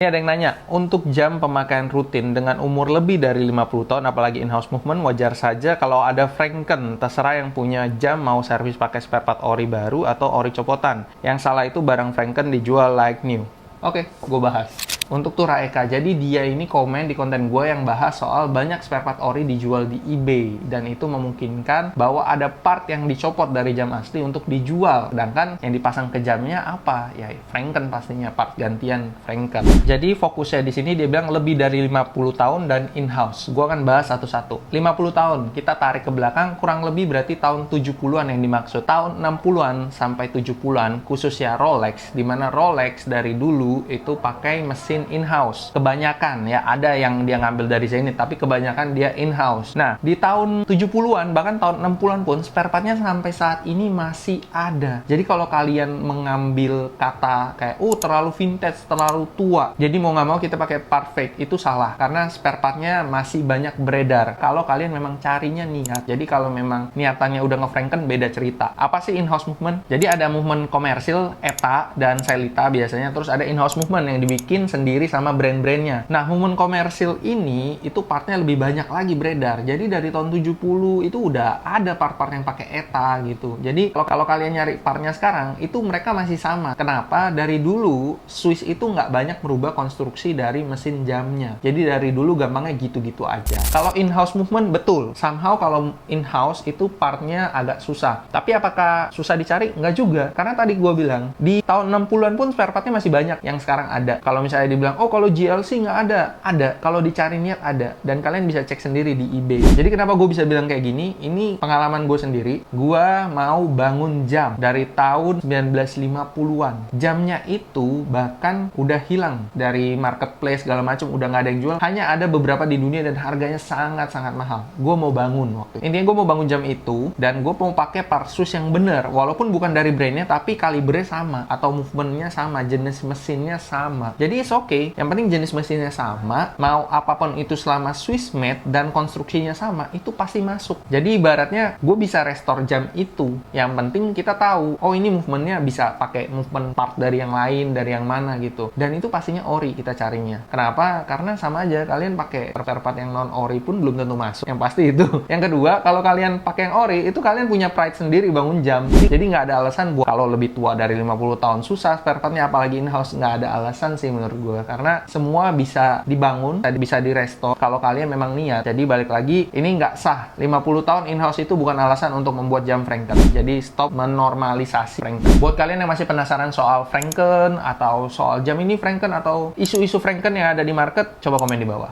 Ini ada yang nanya, untuk jam pemakaian rutin dengan umur lebih dari 50 tahun, apalagi in-house movement, wajar saja kalau ada Franken, terserah yang punya jam mau servis pakai spare part ori baru atau ori copotan. Yang salah itu barang Franken dijual like new. Oke, gue bahas. Untuk Tura Eka, jadi dia ini komen di konten gue yang bahas soal banyak spare part ori dijual di eBay. Dan itu memungkinkan bahwa ada part yang dicopot dari jam asli untuk dijual. Sedangkan yang dipasang ke jamnya apa? Ya Franken pastinya, part gantian Franken. Jadi fokusnya di sini dia bilang lebih dari 50 tahun dan in-house. Gue akan bahas satu-satu. 50 tahun, kita tarik ke belakang, kurang lebih berarti tahun 70-an yang dimaksud. Tahun 60-an sampai 70-an, khususnya Rolex, dimana Rolex dari dulu itu pakai mesin in-house. Kebanyakan ya, ada yang dia ngambil dari sini, tapi kebanyakan dia in-house. Nah, di tahun 70-an, bahkan tahun 60-an pun, spare part-nya sampai saat ini masih ada. Jadi kalau kalian mengambil kata kayak, terlalu vintage, terlalu tua, jadi mau nggak mau kita pakai part fake, itu salah. Karena spare part-nya masih banyak beredar. Kalau kalian memang carinya niat. Jadi kalau memang niatannya udah nge-Franken, beda cerita. Apa sih in-house movement? Jadi ada movement komersil, ETA dan Selita biasanya, terus ada in-house movement yang dibikin sendiri sama brand-brandnya. Nah, movement komersil ini itu partnya lebih banyak lagi beredar. Jadi dari tahun 70 itu udah ada part-part yang pakai ETA gitu. Jadi kalau kalian nyari partnya sekarang, itu mereka masih sama. Kenapa? Dari dulu Swiss itu nggak banyak merubah konstruksi dari mesin jamnya. Jadi dari dulu gampangnya gitu-gitu aja. Kalau in-house movement betul. Somehow kalau in-house itu partnya agak susah. Tapi apakah susah dicari? Nggak juga. Karena tadi gue bilang, di tahun 60-an pun spare partnya masih banyak yang sekarang ada. Kalau misalnya dibilang, kalau GLC nggak ada. Ada. Kalau dicari niat ada. Dan kalian bisa cek sendiri di eBay. Jadi kenapa gue bisa bilang kayak gini? Ini pengalaman gue sendiri. Gue mau bangun jam dari tahun 1950-an. Jamnya itu bahkan udah hilang dari marketplace segala macam. Udah nggak ada yang jual. Hanya ada beberapa di dunia dan harganya sangat-sangat mahal. Gue mau bangun waktu itu. Intinya gue mau bangun jam itu. Dan gue mau pakai part Swiss yang bener. Walaupun bukan dari brandnya, tapi kalibernya sama. Atau movementnya sama. Jenis mesinnya sama. Jadi it's okay. Yang penting jenis mesinnya sama, mau apapun itu selama Swiss made dan konstruksinya sama, itu pasti masuk. Jadi ibaratnya gue bisa restore jam itu. Yang penting kita tahu, ini movementnya bisa pakai movement part dari yang lain, dari yang mana gitu. Dan itu pastinya ori kita carinya. Kenapa? Karena sama aja, kalian pakai part yang non ori pun belum tentu masuk. Yang pasti itu. Yang kedua, kalau kalian pakai yang ori, itu kalian punya pride sendiri bangun jam. Jadi nggak ada alasan buat kalau lebih tua dari 50 tahun susah spare partnya, apalagi in-house, nggak ada alasan sih menurut gue. Karena semua bisa dibangun, bisa direstore kalau kalian memang niat. Jadi balik lagi, ini nggak sah. 50 tahun in-house itu bukan alasan untuk membuat jam Franken. Jadi stop menormalisasi Franken. Buat kalian yang masih penasaran soal Franken, atau soal jam ini Franken, atau isu-isu Franken yang ada di market, coba komen di bawah.